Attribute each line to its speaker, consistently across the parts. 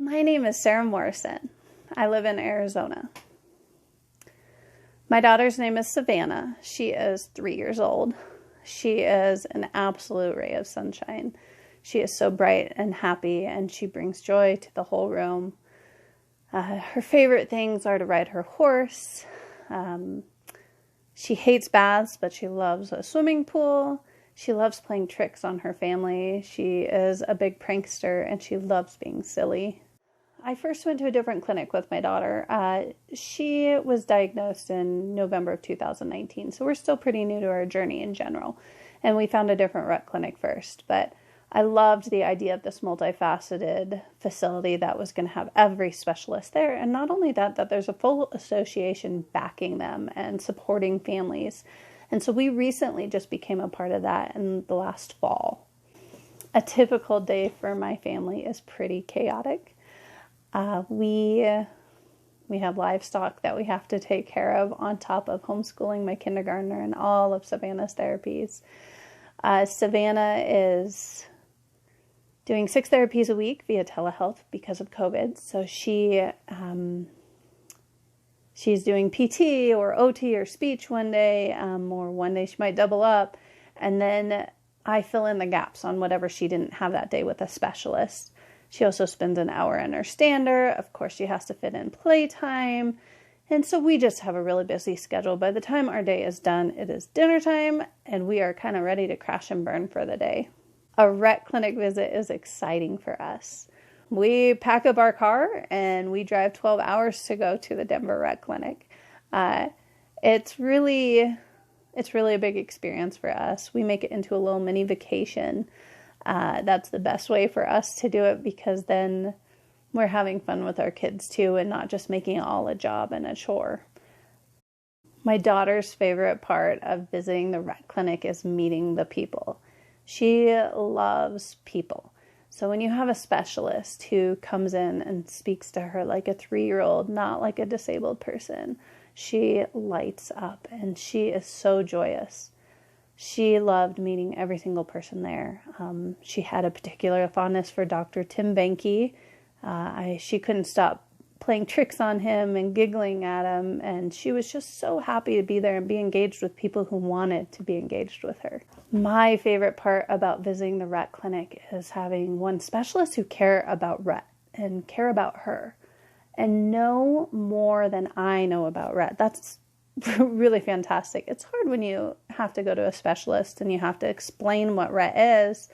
Speaker 1: My name is Sarah Morrison. I live in Arizona. My daughter's name is Savannah. She is 3 years old. She is an absolute ray of sunshine. She is so bright and happy, and she brings joy to the whole room. Her favorite things are to ride her horse. She hates baths, but she loves a swimming pool. She loves playing tricks on her family. She is a big prankster, and she loves being silly. I first went to a different clinic with my daughter. She was diagnosed in November of 2019, so we're still pretty new to our journey in general. And we found a different Rett Clinic first, but I loved the idea of this multifaceted facility that was going to have every specialist there. And not only that there's a full association backing them and supporting families. And so we recently just became a part of that in the last fall. A typical day for my family is pretty chaotic. We have livestock that we have to take care of on top of homeschooling my kindergartner and all of Savannah's therapies. Savannah is doing 6 therapies a week via telehealth because of COVID. So she's doing PT or OT or speech one day, or one day she might double up. And then I fill in the gaps on whatever she didn't have that day with a specialist. She also spends an hour in her stander. Of course, she has to fit in playtime. And so we just have a really busy schedule. By the time our day is done, it is dinner time, and we are kind of ready to crash and burn for the day. A Rett Clinic visit is exciting for us. We pack up our car and we drive 12 hours to go to the Denver Rett Clinic. It's really a big experience for us. We make it into a little mini vacation. That's the best way for us to do it, because then we're having fun with our kids too and not just making it all a job and a chore. My daughter's favorite part of visiting the Rett Clinic is meeting the people. She loves people. So when you have a specialist who comes in and speaks to her like a 3-year-old, not like a disabled person, she lights up and she is so joyous. She loved meeting every single person there. She had a particular fondness for Dr. Tim Benke. She couldn't stop playing tricks on him and giggling at him, and she was just so happy to be there and be engaged with people who wanted to be engaged with her. My favorite part about visiting the Rett Clinic is having one specialist who care about Rett and care about her and know more than I know about Rett. That's really fantastic. It's hard when you have to go to a specialist and you have to explain what Rett is,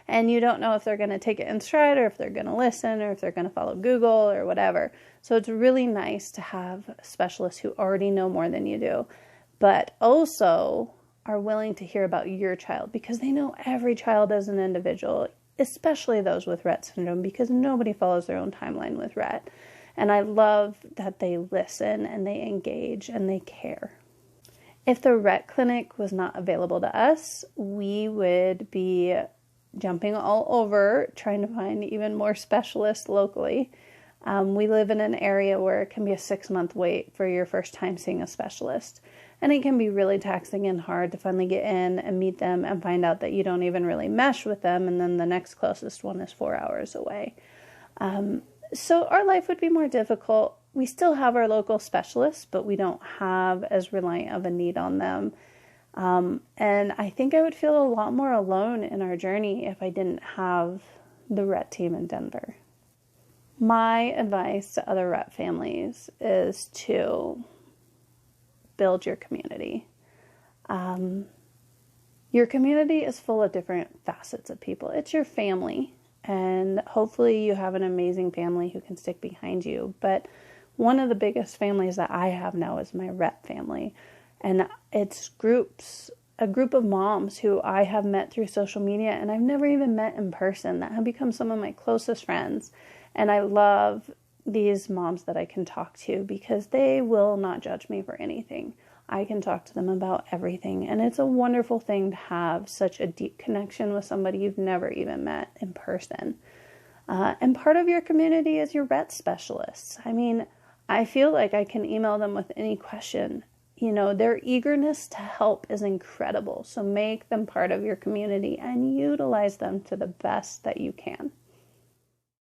Speaker 1: and you don't know if they're going to take it in stride or if they're going to listen or if they're going to follow Google or whatever. So it's really nice to have specialists who already know more than you do, but also are willing to hear about your child, because they know every child as an individual, especially those with Rett syndrome, because nobody follows their own timeline with Rett. And I love that they listen and they engage and they care. If the Rett Clinic was not available to us, we would be jumping all over trying to find even more specialists locally. We live in an area where it can be a 6-month wait for your first time seeing a specialist. And it can be really taxing and hard to finally get in and meet them and find out that you don't even really mesh with them. And then the next closest one is 4 hours away. So our life would be more difficult. We still have our local specialists, but we don't have as reliant of a need on them. And I think I would feel a lot more alone in our journey if I didn't have the Rett team in Denver. My advice to other Rett families is to build your community. Your community is full of different facets of people. It's your family. And hopefully you have an amazing family who can stick behind you. But one of the biggest families that I have now is my Rett family. And it's a group of moms who I have met through social media and I've never even met in person that have become some of my closest friends. And I love these moms that I can talk to because they will not judge me for anything. I can talk to them about everything. And it's a wonderful thing to have such a deep connection with somebody you've never even met in person. And part of your community is your Rett specialists. I mean, I feel like I can email them with any question. You know, their eagerness to help is incredible. So make them part of your community and utilize them to the best that you can.